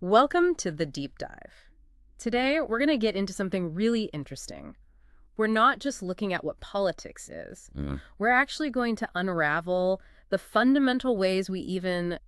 Welcome to the deep dive. Today, we're going to get into something really interesting. We're not just looking at what politics is. We're actually going to unravel the fundamental ways we even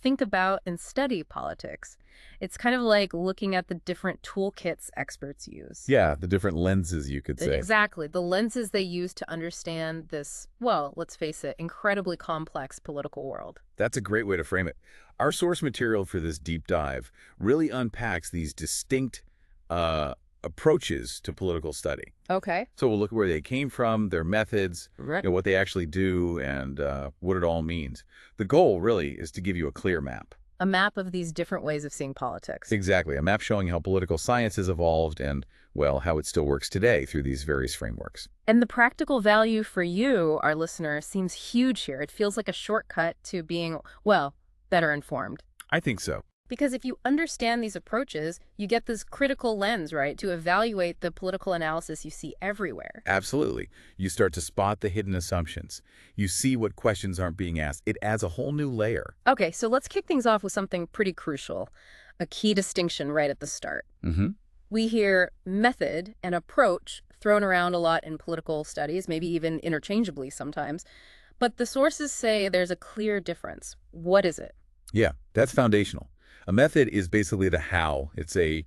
think about and study politics. It's kind of like looking at the different toolkits experts use. Yeah, the different lenses, you could say. Exactly. The lenses they use to understand this, well, let's face it, incredibly complex political world. That's a great way to frame it. Our source material for this deep dive really unpacks these distinct approaches to political study. Okay. So we'll look at where they came from, their methods, Right. what they actually do, and what it all means. The goal, really, is to give you a clear map. A map of these different ways of seeing politics. Exactly, a map showing how political science has evolved and, well, how it still works today through these various frameworks. And the practical value for you, our listener, seems huge here. It feels like a shortcut to being, well, better informed. I think so. Because if you understand these approaches, you get this critical lens, right, to evaluate the political analysis you see everywhere. Absolutely. You start to spot the hidden assumptions. You see what questions aren't being asked. It adds a whole new layer. Okay, so let's kick things off with something pretty crucial, a key distinction right at the start. We hear method and approach thrown around a lot in political studies, maybe even interchangeably sometimes. But the sources say there's a clear difference. What is it? Yeah, that's foundational. A method is basically the how. It's a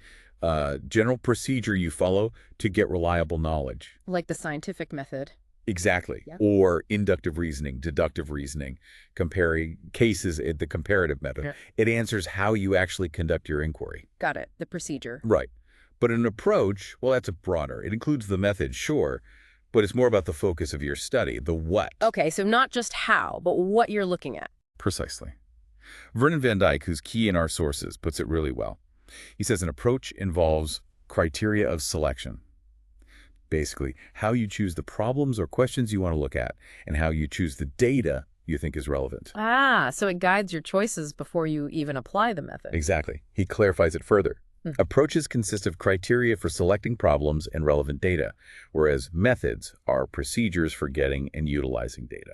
general procedure you follow to get reliable knowledge. Like the scientific method. Exactly. Yeah. Or inductive reasoning, deductive reasoning, comparing cases, the comparative method. Yeah. It answers how you actually conduct your inquiry. Got it, the procedure. Right. But an approach, well, that's a broader. It includes the method, sure, but it's more about the focus of your study, the what. Okay, so not just how, but what you're looking at. Precisely. Vernon van Dijk, who's key in our sources, puts it really well. He says an approach involves criteria of selection. Basically, how you choose the problems or questions you want to look at and how you choose the data you think is relevant. Ah, so it guides your choices before you even apply the method. Exactly. He clarifies it further. Approaches consist of criteria for selecting problems and relevant data, whereas methods are procedures for getting and utilizing data.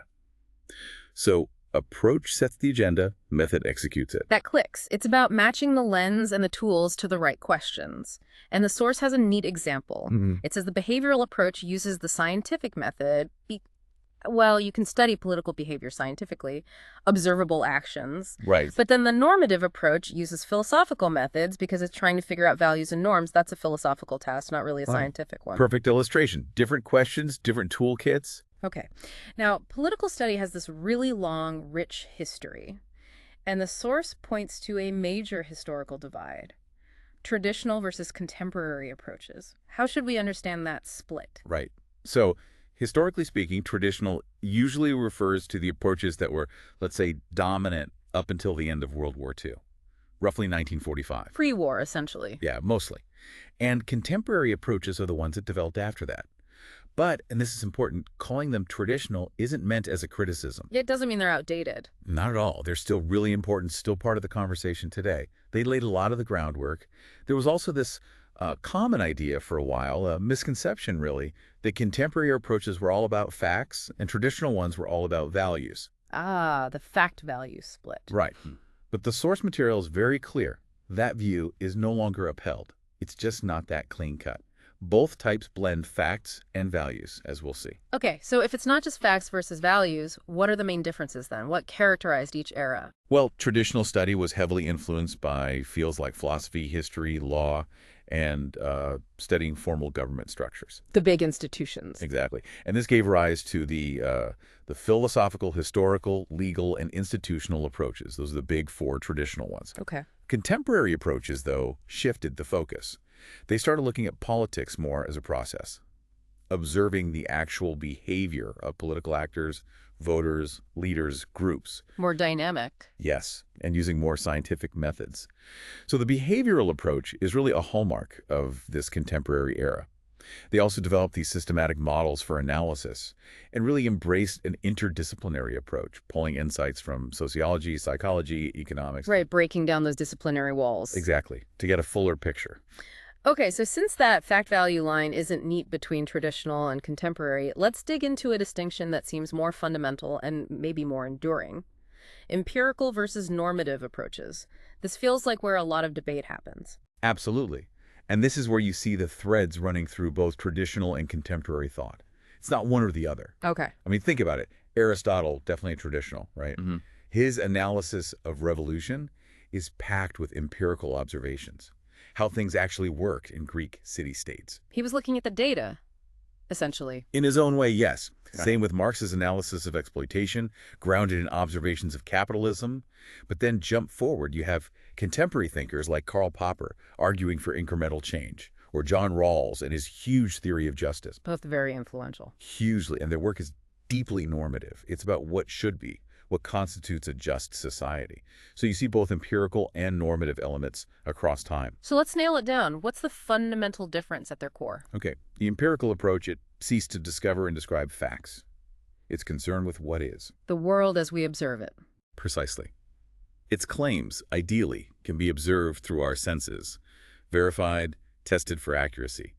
So, approach sets the agenda, method executes it. That clicks. It's about matching the lens and the tools to the right questions. And the source has a neat example. It says the behavioral approach uses the scientific method. Well, you can study political behavior scientifically, observable actions. Right. But then the normative approach uses philosophical methods because it's trying to figure out values and norms. That's a philosophical task, not really a scientific one. Perfect illustration. Different questions, different toolkits. Okay. Now, political study has this really long, rich history. And the source points to a major historical divide. Traditional versus contemporary approaches. How should we understand that split? Right. So, historically speaking, traditional usually refers to the approaches that were, let's say, dominant up until the end of World War II, roughly 1945. Pre-war, essentially. Yeah, mostly. And contemporary approaches are the ones that developed after that. But, and this is important, calling them traditional isn't meant as a criticism. It doesn't mean they're outdated. Not at all. They're still really important, still part of the conversation today. They laid a lot of the groundwork. There was also this common idea for a while, a misconception really, that contemporary approaches were all about facts and traditional ones were all about values. Ah, the fact-value split. Right. But the source material is very clear. That view is no longer upheld. It's just not that clean-cut. Both types blend facts and values, as we'll see. Okay, so if it's not just facts versus values, what are the main differences then? What characterized each era? Well, traditional study was heavily influenced by fields like philosophy, history, law, and studying formal government structures. The big institutions. Exactly. And this gave rise to the philosophical, historical, legal, and institutional approaches. Those are the big four traditional ones. Okay. Contemporary approaches, though, shifted the focus. They started looking at politics more as a process, observing the actual behavior of political actors, voters, leaders, groups. More dynamic. Yes, and using more scientific methods. So the behavioral approach is really a hallmark of this contemporary era. They also developed these systematic models for analysis and really embraced an interdisciplinary approach, pulling insights from sociology, psychology, economics. Right, breaking down those disciplinary walls. Exactly, to get a fuller picture. Okay, so since that fact-value line isn't neat between traditional and contemporary, let's dig into a distinction that seems more fundamental and maybe more enduring. empirical versus normative approaches. This feels like where a lot of debate happens. Absolutely. And this is where you see the threads running through both traditional and contemporary thought. It's not one or the other. Okay. I mean, think about it. Aristotle, definitely traditional, right? His analysis of revolution is packed with empirical observations, how things actually worked in Greek city-states. He was looking at the data, essentially. In his own way, yes. Same with Marx's analysis of exploitation, grounded in observations of capitalism. But then jump forward, you have contemporary thinkers like Karl Popper arguing for incremental change, or John Rawls and his huge theory of justice. Both very influential. Hugely, and their work is deeply normative. It's about what should be, what constitutes a just society. So you see both empirical and normative elements across time. So let's nail it down. What's the fundamental difference at their core? Okay, the empirical approach, it seeks to discover and describe facts. It's concerned with what is. The world as we observe it. Precisely. Its claims, ideally, can be observed through our senses, verified, tested for accuracy.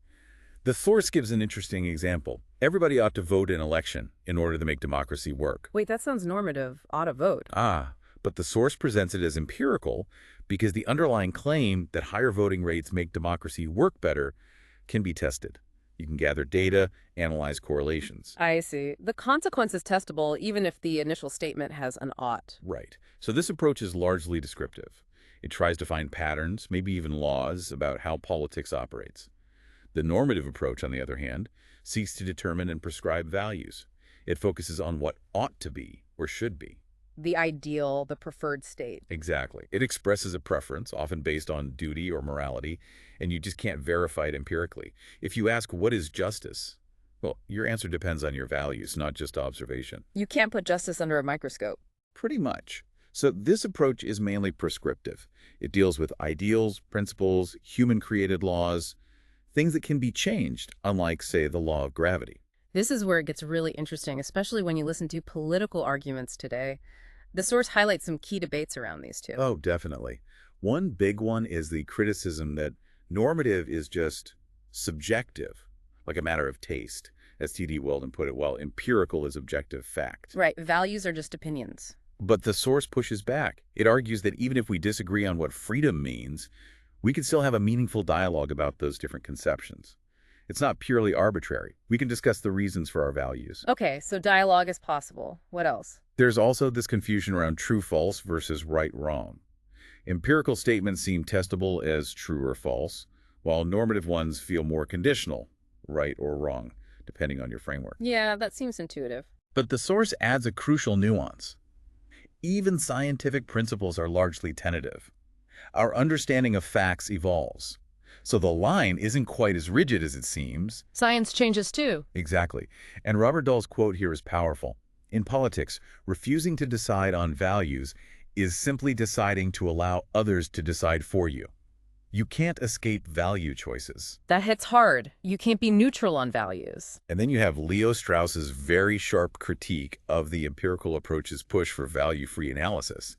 The source gives an interesting example. Everybody ought to vote in election in order to make democracy work. Wait, that sounds normative. Ought to vote. But the source presents it as empirical because the underlying claim that higher voting rates make democracy work better can be tested. You can gather data, analyze correlations. I see. The consequence is testable even if the initial statement has an ought. Right. So this approach is largely descriptive. It tries to find patterns, maybe even laws, about how politics operates. The normative approach, on the other hand, seeks to determine and prescribe values. It focuses on what ought to be or should be. The ideal, the preferred state. Exactly. It expresses a preference, often based on duty or morality, and you just can't verify it empirically. If you ask, what is justice? Well, your answer depends on your values, not just observation. You can't put justice under a microscope. Pretty much. So this approach is mainly prescriptive. It deals with ideals, principles, human-created laws, things that can be changed, unlike, say, the law of gravity. This is where it gets really interesting, especially when you listen to political arguments today. The source highlights some key debates around these two. Oh, definitely. One big one is the criticism that normative is just subjective, like a matter of taste. As T.D. Weldon put it, while empirical is objective fact. Right, values are just opinions. But the source pushes back. It argues that even if we disagree on what freedom means, we can still have a meaningful dialogue about those different conceptions. It's not purely arbitrary. We can discuss the reasons for our values. Okay, so dialogue is possible. What else? There's also this confusion around true-false versus right-wrong. Empirical statements seem testable as true or false, while normative ones feel more conditional, right or wrong, depending on your framework. Yeah, that seems intuitive. But the source adds a crucial nuance. Even scientific principles are largely tentative. Our understanding of facts evolves. So the line isn't quite as rigid as it seems. Science changes too. Exactly. And Robert Dahl's quote here is powerful. In politics, refusing to decide on values is simply deciding to allow others to decide for you. You can't escape value choices. That hits hard. You can't be neutral on values. And then you have Leo Strauss's very sharp critique of the empirical approach's push for value-free analysis.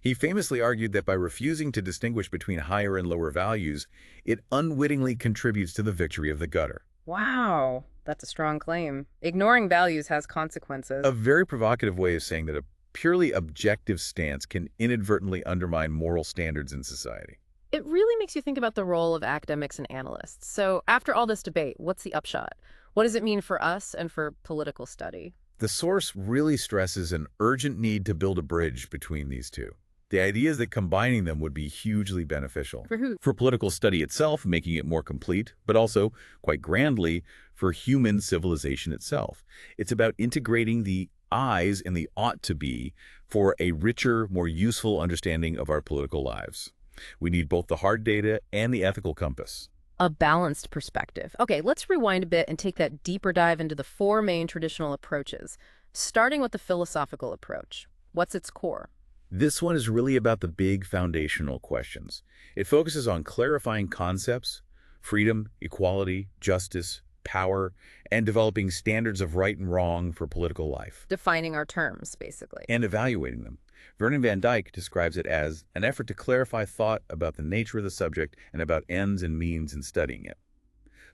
He famously argued that by refusing to distinguish between higher and lower values, it unwittingly contributes to the victory of the gutter. Wow, that's a strong claim. Ignoring values has consequences. A very provocative way of saying that a purely objective stance can inadvertently undermine moral standards in society. It really makes you think about the role of academics and analysts. So after all this debate, what's the upshot? What does it mean for us and for political study? The source really stresses an urgent need to build a bridge between these two. The idea is that combining them would be hugely beneficial. For who? For political study itself, making it more complete, but also, quite grandly, for human civilization itself. It's about integrating the I's and the ought to be for a richer, more useful understanding of our political lives. We need both the hard data and the ethical compass. A balanced perspective. Okay, let's rewind a bit and take that deeper dive into the four main traditional approaches, starting with the philosophical approach. What's its core? This one is really about the big foundational questions. It focuses on clarifying concepts, freedom, equality, justice, power, and developing standards of right and wrong for political life. Defining our terms, basically. And evaluating them. Vernon van Dijk describes it as an effort to clarify thought about the nature of the subject and about ends and means in studying it.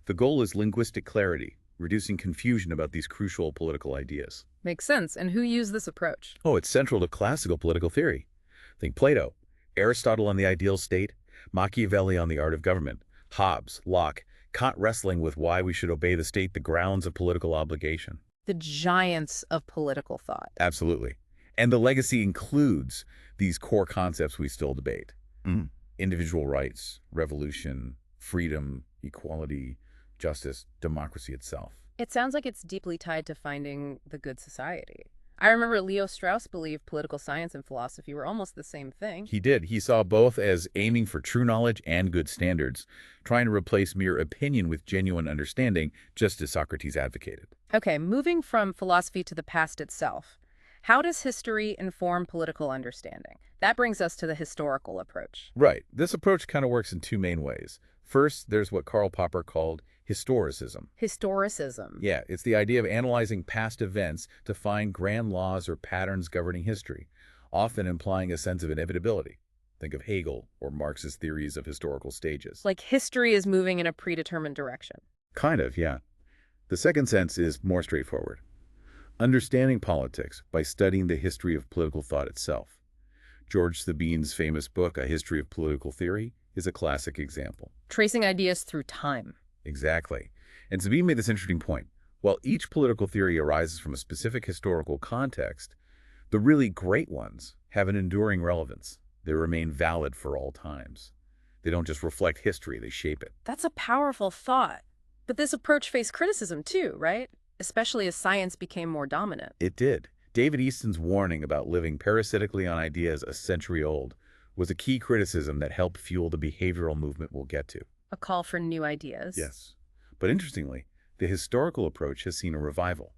The goal is linguistic clarity, reducing confusion about these crucial political ideas. Makes sense. And who used this approach? Oh, it's central to classical political theory. Think Plato, Aristotle on the ideal state, Machiavelli on the art of government, Hobbes, Locke, Kant wrestling with why we should obey the state, the grounds of political obligation. The giants of political thought. Absolutely. And the legacy includes these core concepts we still debate. Individual rights, revolution, freedom, equality, justice, democracy itself. It sounds like it's deeply tied to finding the good society. I remember Leo Strauss believed political science and philosophy were almost the same thing. He did. He saw both as aiming for true knowledge and good standards, trying to replace mere opinion with genuine understanding, just as Socrates advocated. Okay, moving from philosophy to the past itself. How does history inform political understanding? That brings us to the historical approach. Right. This approach kind of works in two main ways. First, there's what Karl Popper called historicism. Historicism. Yeah, it's the idea of analyzing past events to find grand laws or patterns governing history, often implying a sense of inevitability. Think of Hegel or Marx's theories of historical stages. Like history is moving in a predetermined direction. Kind of, yeah. The second sense is more straightforward. Understanding politics by studying the history of political thought itself. George Sabine's famous book, A History of Political Theory, is a classic example. Tracing ideas through time. Exactly. And Sabine made this interesting point. While each political theory arises from a specific historical context, the really great ones have an enduring relevance. They remain valid for all times. They don't just reflect history, they shape it. That's a powerful thought. But this approach faced criticism too, right? Especially as science became more dominant. It did. David Easton's warning about living parasitically on ideas a century old was a key criticism that helped fuel the behavioral movement we'll get to. A call for new ideas. Yes. But interestingly, the historical approach has seen a revival.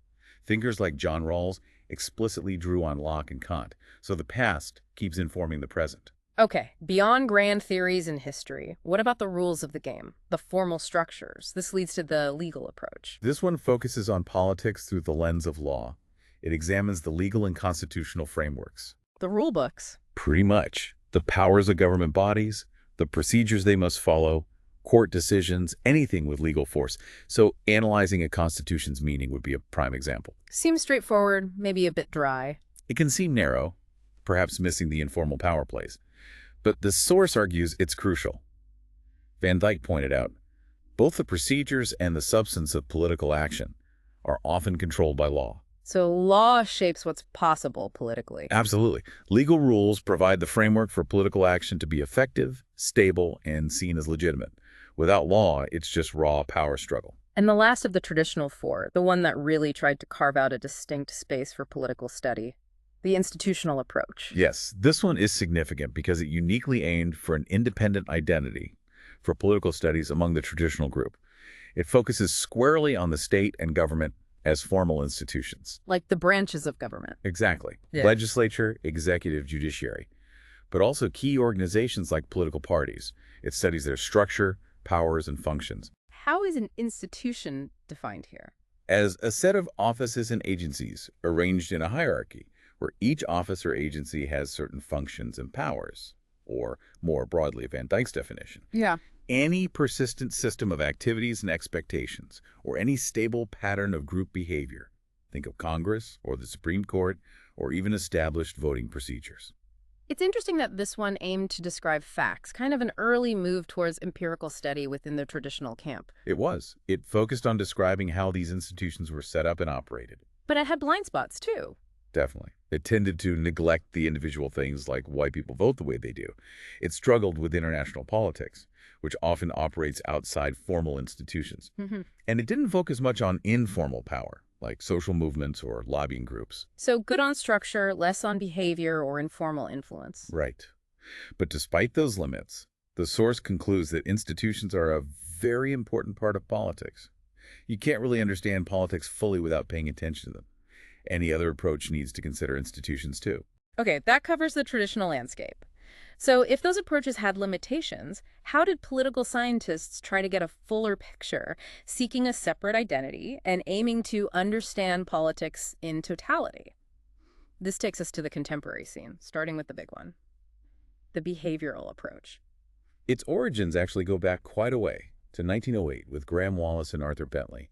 Thinkers like John Rawls explicitly drew on Locke and Kant, so the past keeps informing the present. Okay, beyond grand theories in history, what about the rules of the game, the formal structures? This leads to the legal approach. This one focuses on politics through the lens of law. It examines the legal and constitutional frameworks. The rule books. Pretty much. The powers of government bodies, the procedures they must follow, court decisions, anything with legal force. So analyzing a constitution's meaning would be a prime example. Seems straightforward, maybe a bit dry. It can seem narrow, perhaps missing the informal power plays. But the source argues it's crucial. Van Dyke pointed out, both the procedures and the substance of political action are often controlled by law. So law shapes what's possible politically. Absolutely. Legal rules provide the framework for political action to be effective, stable, and seen as legitimate. Without law, it's just raw power struggle. And the last of the traditional four, the one that really tried to carve out a distinct space for political study, the institutional approach. Yes, this one is significant because it uniquely aimed for an independent identity for political studies among the traditional group. It focuses squarely on the state and government as formal institutions. Like the branches of government. Exactly. Yeah. Legislature, executive, judiciary. But also key organizations like political parties. It studies their structure, powers, and functions. How is an institution defined here? As a set of offices and agencies arranged in a hierarchy, where each office or agency has certain functions and powers, or more broadly, Van Dyke's definition. Yeah. Any persistent system of activities and expectations, or any stable pattern of group behavior. Think of Congress, or the Supreme Court, or even established voting procedures. It's interesting that this one aimed to describe facts, kind of an early move towards empirical study within the traditional camp. It was. It focused on describing how these institutions were set up and operated. But it had blind spots, too. Definitely. It tended to neglect the individual things like why people vote the way they do. It struggled with international politics, which often operates outside formal institutions. And it didn't focus much on informal power, like social movements or lobbying groups. So good on structure, less on behavior or informal influence. Right. But despite those limits, the source concludes that institutions are a very important part of politics. You can't really understand politics fully without paying attention to them. Any other approach needs to consider institutions too. Okay, that covers the traditional landscape. So if those approaches had limitations, how did political scientists try to get a fuller picture, seeking a separate identity and aiming to understand politics in totality? This takes us to the contemporary scene, starting with the big one, the behavioral approach. Its origins actually go back quite a way, to 1908 with Graham Wallas and Arthur Bentley.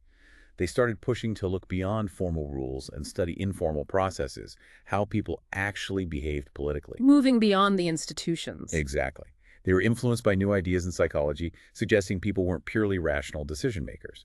They started pushing to look beyond formal rules and study informal processes, how people actually behaved politically. Moving beyond the institutions. Exactly. They were influenced by new ideas in psychology, suggesting people weren't purely rational decision makers.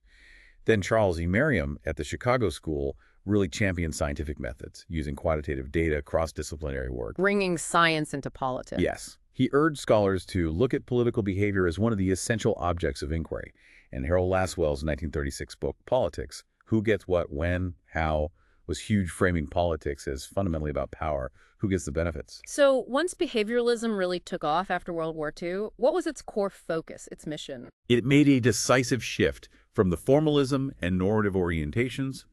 Then Charles E. Merriam at the Chicago School really championed scientific methods, using quantitative data, cross-disciplinary work. Bringing science into politics. Yes. He urged scholars to look at political behavior as one of the essential objects of inquiry. And Harold Lasswell's 1936 book, Politics, Who Gets What, When, How, was huge, framing politics as fundamentally about power. Who gets the benefits? So once behavioralism really took off after World War II, what was its core focus, its mission? It made a decisive shift from the formalism and normative orientations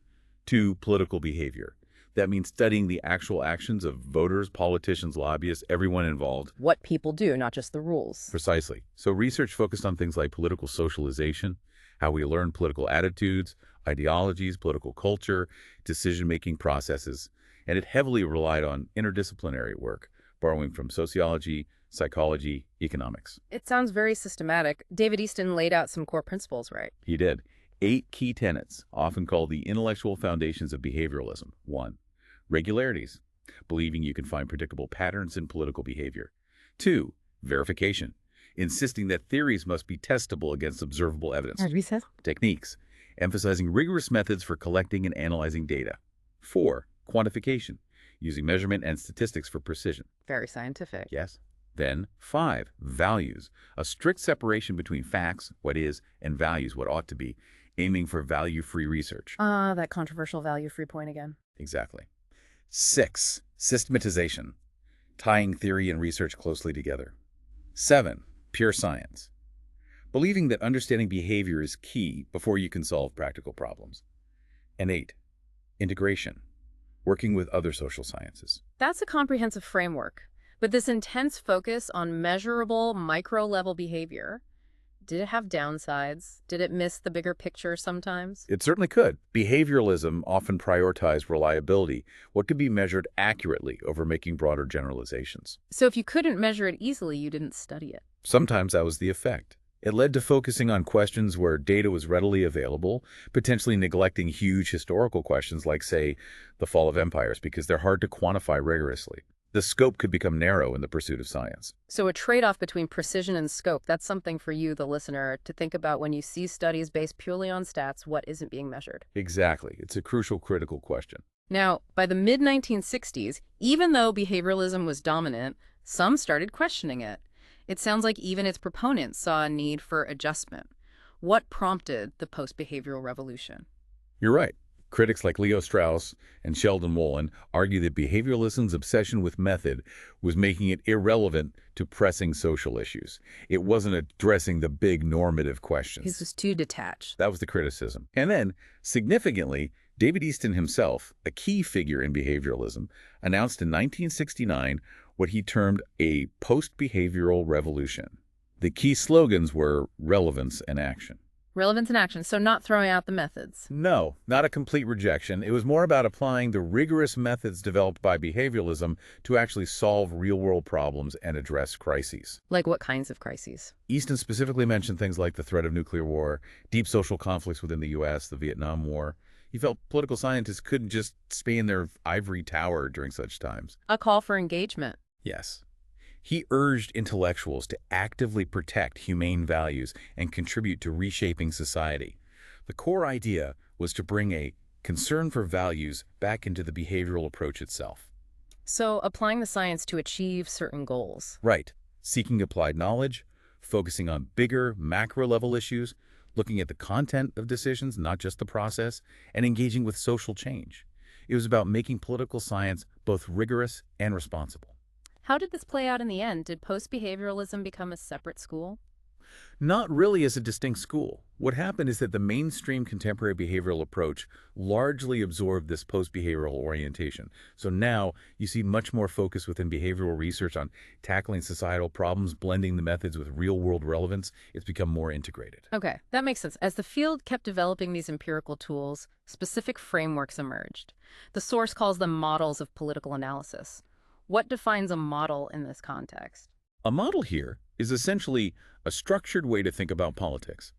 to political behavior. That means studying the actual actions of voters, politicians, lobbyists, everyone involved. What people do, not just the rules. Precisely. So research focused on things like political socialization, how we learn political attitudes, ideologies, political culture, decision-making processes, and it heavily relied on interdisciplinary work, borrowing from sociology, psychology, economics. It sounds very systematic. David Easton laid out some core principles, right? He did. 8 key tenets, often called the intellectual foundations of behavioralism. 1. Regularities, believing you can find predictable patterns in political behavior. 2. Verification, insisting that theories must be testable against observable evidence. Techniques, emphasizing rigorous methods for collecting and analyzing data. 4. Quantification, using measurement and statistics for precision. Very scientific. Yes. Then 5. Values, a strict separation between facts, what is, and values, what ought to be, aiming for value-free research. That controversial value-free point again. Exactly. 6. Systematization, tying theory and research closely together. 7. Pure science, believing that understanding behavior is key before you can solve practical problems. And 8. Integration, working with other social sciences. That's a comprehensive framework. But this intense focus on measurable, micro-level behavior, did it have downsides? Did it miss the bigger picture sometimes? It certainly could. Behavioralism often prioritized reliability, what could be measured accurately, over making broader generalizations. So if you couldn't measure it easily, you didn't study it. Sometimes that was the effect. It led to focusing on questions where data was readily available, potentially neglecting huge historical questions like, say, the fall of empires, because they're hard to quantify rigorously. The scope could become narrow in the pursuit of science. So a trade-off between precision and scope, that's something for you, the listener, to think about when you see studies based purely on stats, what isn't being measured. Exactly. It's a crucial, critical question. Now, by the mid-1960s, even though behavioralism was dominant, some started questioning it. It sounds like even its proponents saw a need for adjustment. What prompted the post-behavioral revolution? You're right. Critics like Leo Strauss and Sheldon Wolin argue that behavioralism's obsession with method was making it irrelevant to pressing social issues. It wasn't addressing the big normative questions. This was too detached. That was the criticism. And then, significantly, David Easton himself, a key figure in behavioralism, announced in 1969 what he termed a post-behavioral revolution. The key slogans were relevance and action. Relevance and action, so not throwing out the methods. No, not a complete rejection. It was more about applying the rigorous methods developed by behavioralism to actually solve real-world problems and address crises. Like what kinds of crises? Easton specifically mentioned things like the threat of nuclear war, deep social conflicts within the U.S., the Vietnam War. He felt political scientists couldn't just stay in their ivory tower during such times. A call for engagement. Yes. He urged intellectuals to actively protect humane values and contribute to reshaping society. The core idea was to bring a concern for values back into the behavioral approach itself. So applying the science to achieve certain goals. Right. Seeking applied knowledge, focusing on bigger macro-level issues, looking at the content of decisions, not just the process, and engaging with social change. It was about making political science both rigorous and responsible. How did this play out in the end? Did post-behavioralism become a separate school? Not really as a distinct school. What happened is that the mainstream contemporary behavioral approach largely absorbed this post-behavioral orientation. So now you see much more focus within behavioral research on tackling societal problems, blending the methods with real-world relevance. It's become more integrated. Okay, that makes sense. As the field kept developing these empirical tools, specific frameworks emerged. The source calls them models of political analysis. What defines a model in this context? A model here is essentially a structured way to think about politics.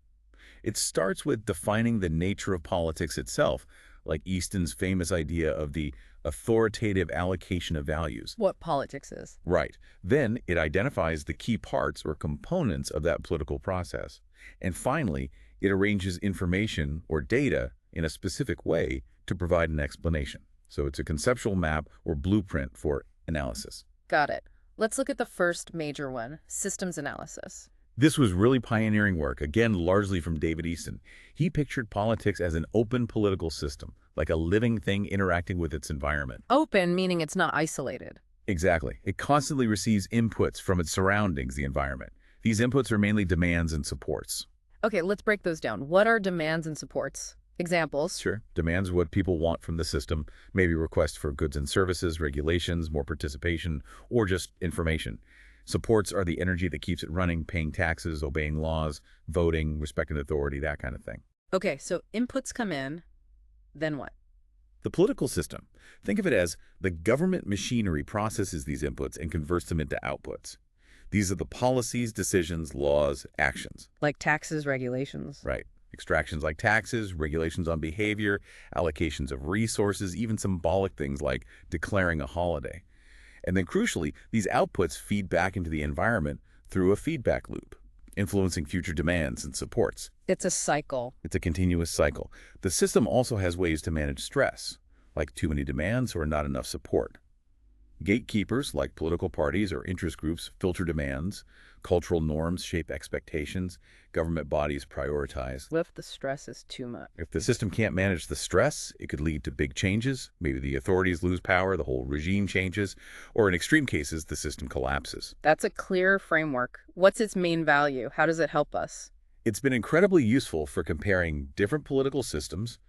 It starts with defining the nature of politics itself, like Easton's famous idea of the authoritative allocation of values. What politics is. Right. Then it identifies the key parts or components of that political process. And finally, it arranges information or data in a specific way to provide an explanation. So it's a conceptual map or blueprint for analysis. Got it. Let's look at the first major one, systems analysis. This was really pioneering work, again, largely from David Easton. He pictured politics as an open political system, like a living thing interacting with its environment. Open, meaning it's not isolated. Exactly. It constantly receives inputs from its surroundings, the environment. These inputs are mainly demands and supports. Okay, let's break those down. What are demands and supports? Examples. Sure. Demands what people want from the system, maybe requests for goods and services, regulations, more participation, or just information. Supports are the energy that keeps it running, paying taxes, obeying laws, voting, respecting authority, that kind of thing. Okay, so inputs come in, then what? The political system. Think of it as the government machinery processes these inputs and converts them into outputs. These are the policies, decisions, laws, actions. Like taxes, regulations. Right. Extractions like taxes, regulations on behavior, allocations of resources, even symbolic things like declaring a holiday. And then crucially, these outputs feed back into the environment through a feedback loop, influencing future demands and supports. It's a cycle. It's a continuous cycle. The system also has ways to manage stress, like too many demands or not enough support. Gatekeepers, like political parties or interest groups, filter demands. Cultural norms shape expectations. Government bodies prioritize. What if the stress is too much? If the system can't manage the stress, it could lead to big changes. Maybe the authorities lose power, the whole regime changes, or in extreme cases, the system collapses. That's a clear framework. What's its main value? How does it help us? It's been incredibly useful for comparing different political systems,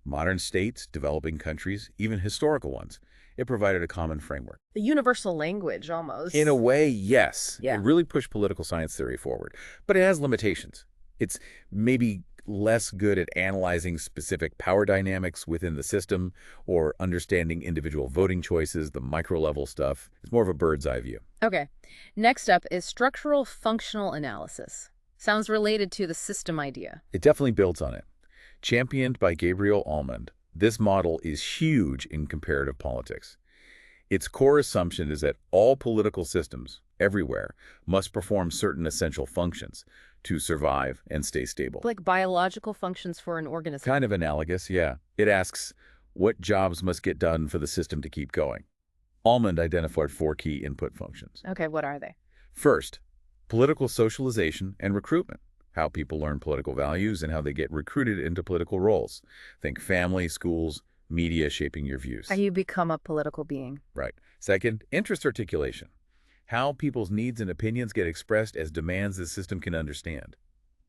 modern states, developing countries, even historical ones. It provided a common framework. The universal language, almost. In a way, yes. Yeah. It really pushed political science theory forward. But it has limitations. It's maybe less good at analyzing specific power dynamics within the system or understanding individual voting choices, the micro-level stuff. It's more of a bird's eye view. Okay. Next up is structural functional analysis. Sounds related to the system idea. It definitely builds on it. Championed by Gabriel Almond, this model is huge in comparative politics. Its core assumption is that all political systems, everywhere, must perform certain essential functions to survive and stay stable. Like biological functions for an organism. Kind of analogous, yeah. It asks, what jobs must get done for the system to keep going? Almond identified 4 key input functions. Okay, what are they? First, political socialization and recruitment. How people learn political values and how they get recruited into political roles. Think family, schools, media shaping your views. How you become a political being. Right. Second, interest articulation. How people's needs and opinions get expressed as demands the system can understand.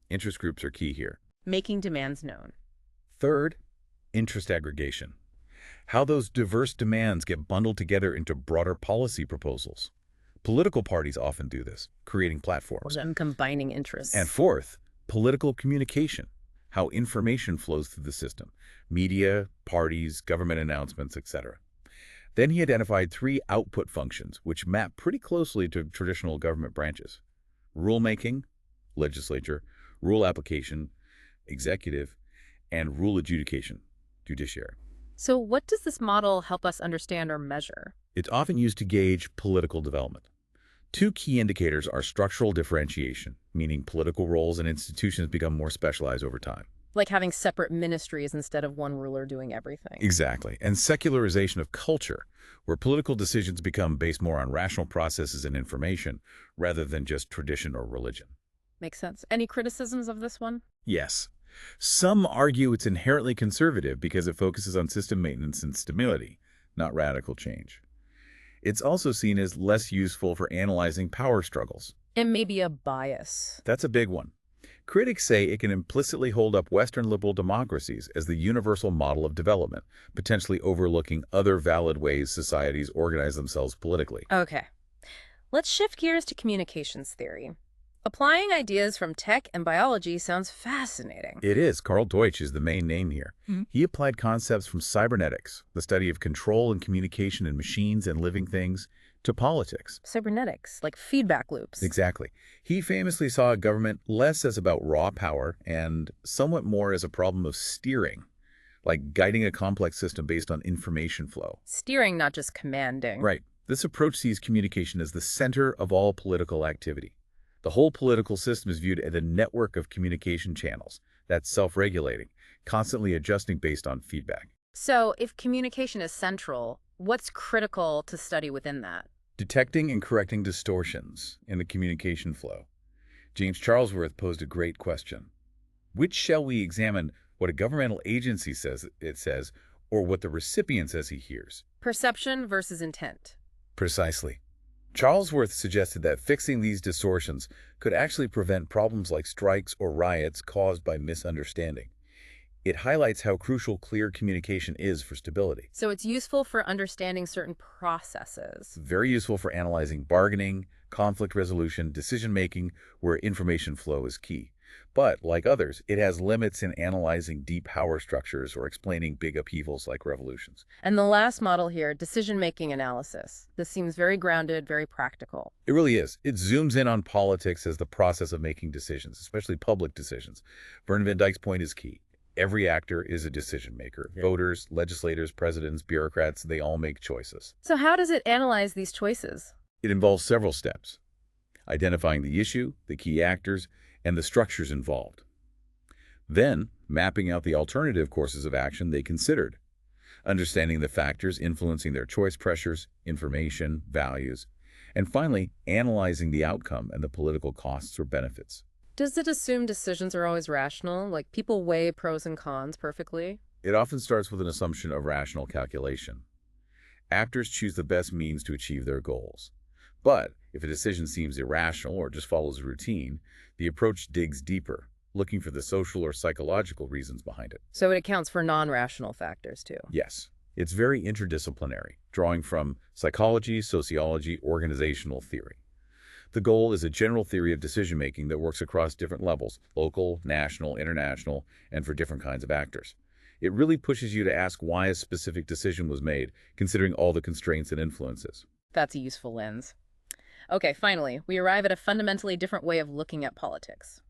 Interest groups are key here. Making demands known. Third, interest aggregation. How those diverse demands get bundled together into broader policy proposals. Political parties often do this, creating platforms. And combining interests. And fourth, political communication, how information flows through the system, media, parties, government announcements, etc. Then he identified 3 output functions, which map pretty closely to traditional government branches: rulemaking, legislature, rule application, executive, and rule adjudication, judiciary. So what does this model help us understand or measure? It's often used to gauge political development. 2 key indicators are structural differentiation, meaning political roles and institutions become more specialized over time. Like having separate ministries instead of one ruler doing everything. Exactly. And secularization of culture, where political decisions become based more on rational processes and information rather than just tradition or religion. Makes sense. Any criticisms of this one? Yes. Some argue it's inherently conservative because it focuses on system maintenance and stability, not radical change. It's also seen as less useful for analyzing power struggles. And maybe a bias. That's a big one. Critics say it can implicitly hold up Western liberal democracies as the universal model of development, potentially overlooking other valid ways societies organize themselves politically. Okay. Let's shift gears to communications theory. Applying ideas from tech and biology sounds fascinating. It is. Carl Deutsch is the main name here. He applied concepts from cybernetics, the study of control and communication in machines and living things, to politics. Cybernetics, like feedback loops. Exactly. He famously saw government less as about raw power and somewhat more as a problem of steering, like guiding a complex system based on information flow. Steering, not just commanding. Right. This approach sees communication as the center of all political activity. The whole political system is viewed as a network of communication channels that's self-regulating, constantly adjusting based on feedback. So if communication is central, what's critical to study within that? Detecting and correcting distortions in the communication flow. James Charlesworth posed a great question. Which shall we examine, what a governmental agency says it says, or what the recipient says he hears? Perception versus intent. Precisely. Charlesworth suggested that fixing these distortions could actually prevent problems like strikes or riots caused by misunderstanding. It highlights how crucial clear communication is for stability. So it's useful for understanding certain processes. Very useful for analyzing bargaining, conflict resolution, decision-making, where information flow is key. But, like others, it has limits in analyzing deep power structures or explaining big upheavals like revolutions. And the last model here, decision-making analysis. This seems very grounded, very practical. It really is. It zooms in on politics as the process of making decisions, especially public decisions. Vern van Dijk's point is key. Every actor is a decision maker. Yeah. Voters, legislators, presidents, bureaucrats, they all make choices. So how does it analyze these choices? It involves several steps. Identifying the issue, the key actors, and the structures involved. Then, mapping out the alternative courses of action they considered. Understanding the factors influencing their choice pressures, information, values. And finally, analyzing the outcome and the political costs or benefits. Does it assume decisions are always rational, like people weigh pros and cons perfectly? It often starts with an assumption of rational calculation. Actors choose the best means to achieve their goals. But if a decision seems irrational or just follows routine, the approach digs deeper, looking for the social or psychological reasons behind it. So it accounts for non-rational factors too? Yes. It's very interdisciplinary, drawing from psychology, sociology, organizational theory. The goal is a general theory of decision-making that works across different levels, local, national, international, and for different kinds of actors. It really pushes you to ask why a specific decision was made, considering all the constraints and influences. That's a useful lens. Okay, finally, we arrive at a fundamentally different way of looking at politics.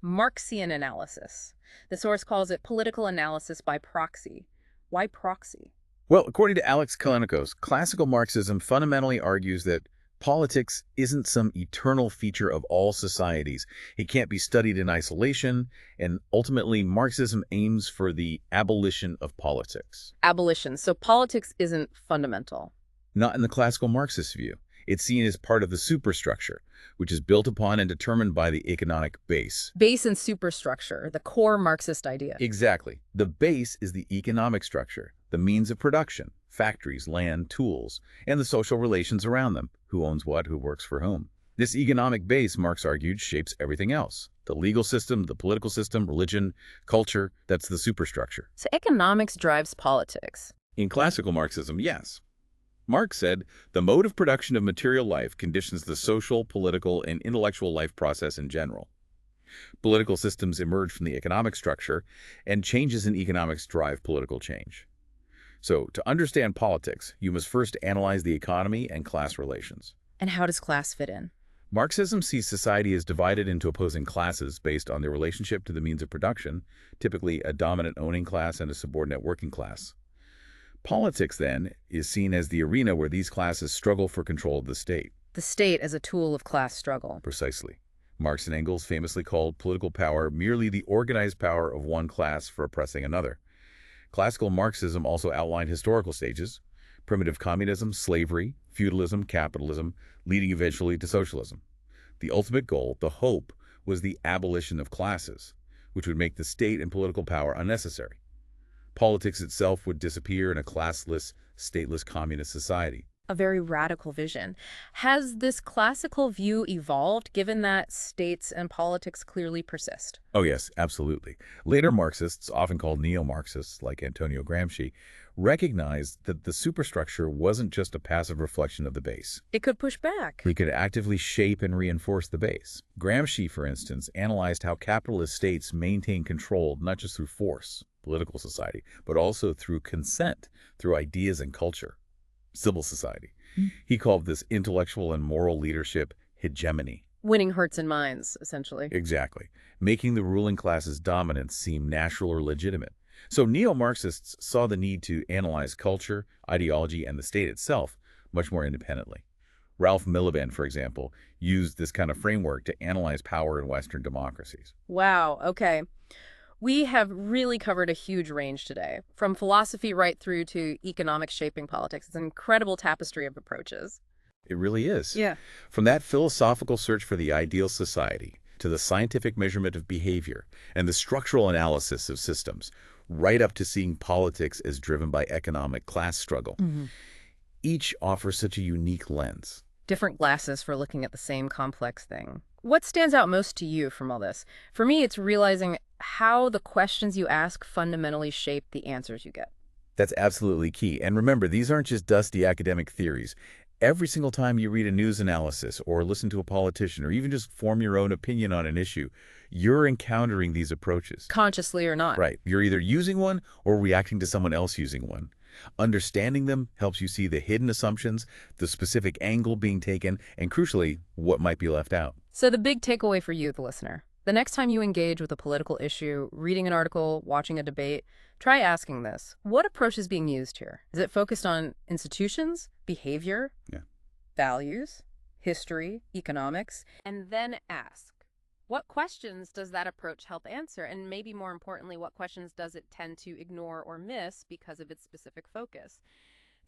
Marxian analysis. The source calls it political analysis by proxy. Why proxy? Well, according to Alex Kalenikos, classical Marxism fundamentally argues that politics isn't some eternal feature of all societies. It can't be studied in isolation, and ultimately Marxism aims for the abolition of politics. Abolition. So politics isn't fundamental. Not in the classical Marxist view. It's seen as part of the superstructure, which is built upon and determined by the economic base. Base and superstructure, the core Marxist idea. Exactly. The base is the economic structure, the means of production, factories, land, tools, and the social relations around them, who owns what, who works for whom. This economic base, Marx argued, shapes everything else. The legal system, the political system, religion, culture, that's the superstructure. So economics drives politics. In classical Marxism, yes. Marx said, the mode of production of material life conditions the social, political, and intellectual life process in general. Political systems emerge from the economic structure, and changes in economics drive political change. So, to understand politics, you must first analyze the economy and class relations. And how does class fit in? Marxism sees society as divided into opposing classes based on their relationship to the means of production, typically a dominant owning class and a subordinate working class. Politics, then, is seen as the arena where these classes struggle for control of the state. The state as a tool of class struggle. Precisely. Marx and Engels famously called political power merely the organized power of one class for oppressing another. Classical Marxism also outlined historical stages: primitive communism, slavery, feudalism, capitalism, leading eventually to socialism. The ultimate goal, the hope, was the abolition of classes, which would make the state and political power unnecessary. Politics itself would disappear in a classless, stateless communist society. A very radical vision. Has this classical view evolved, given that states and politics clearly persist? Oh yes, absolutely. Later Marxists, often called neo-Marxists like Antonio Gramsci, recognized that the superstructure wasn't just a passive reflection of the base. It could push back. It could actively shape and reinforce the base. Gramsci, for instance, analyzed how capitalist states maintain control not just through force, political society, but also through consent, through ideas and culture, civil society. He called this intellectual and moral leadership hegemony. Winning hearts and minds, essentially. Exactly. Making the ruling class's dominance seem natural or legitimate. So neo-Marxists saw the need to analyze culture, ideology, and the state itself much more independently. Ralph Miliband, for example, used this kind of framework to analyze power in Western democracies. Wow, okay. We have really covered a huge range today, from philosophy right through to economics shaping politics. It's an incredible tapestry of approaches. It really is. Yeah. From that philosophical search for the ideal society to the scientific measurement of behavior and the structural analysis of systems, right up to seeing politics as driven by economic class struggle. Each offers such a unique lens. Different glasses for looking at the same complex thing. What stands out most to you from all this? For me, it's realizing how the questions you ask fundamentally shape the answers you get. That's absolutely key. And remember, these aren't just dusty academic theories. Every single time you read a news analysis or listen to a politician or even just form your own opinion on an issue, you're encountering these approaches. Consciously or not. Right. You're either using one or reacting to someone else using one. Understanding them helps you see the hidden assumptions, the specific angle being taken, and crucially, what might be left out. So the big takeaway for you, the listener, the next time you engage with a political issue, reading an article, watching a debate, try asking this. What approach is being used here? Is it focused on institutions, behavior, values, history, economics? And then ask, what questions does that approach help answer? And maybe more importantly, what questions does it tend to ignore or miss because of its specific focus?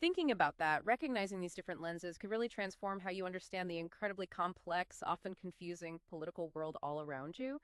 Thinking about that, recognizing these different lenses could really transform how you understand the incredibly complex, often confusing political world all around you.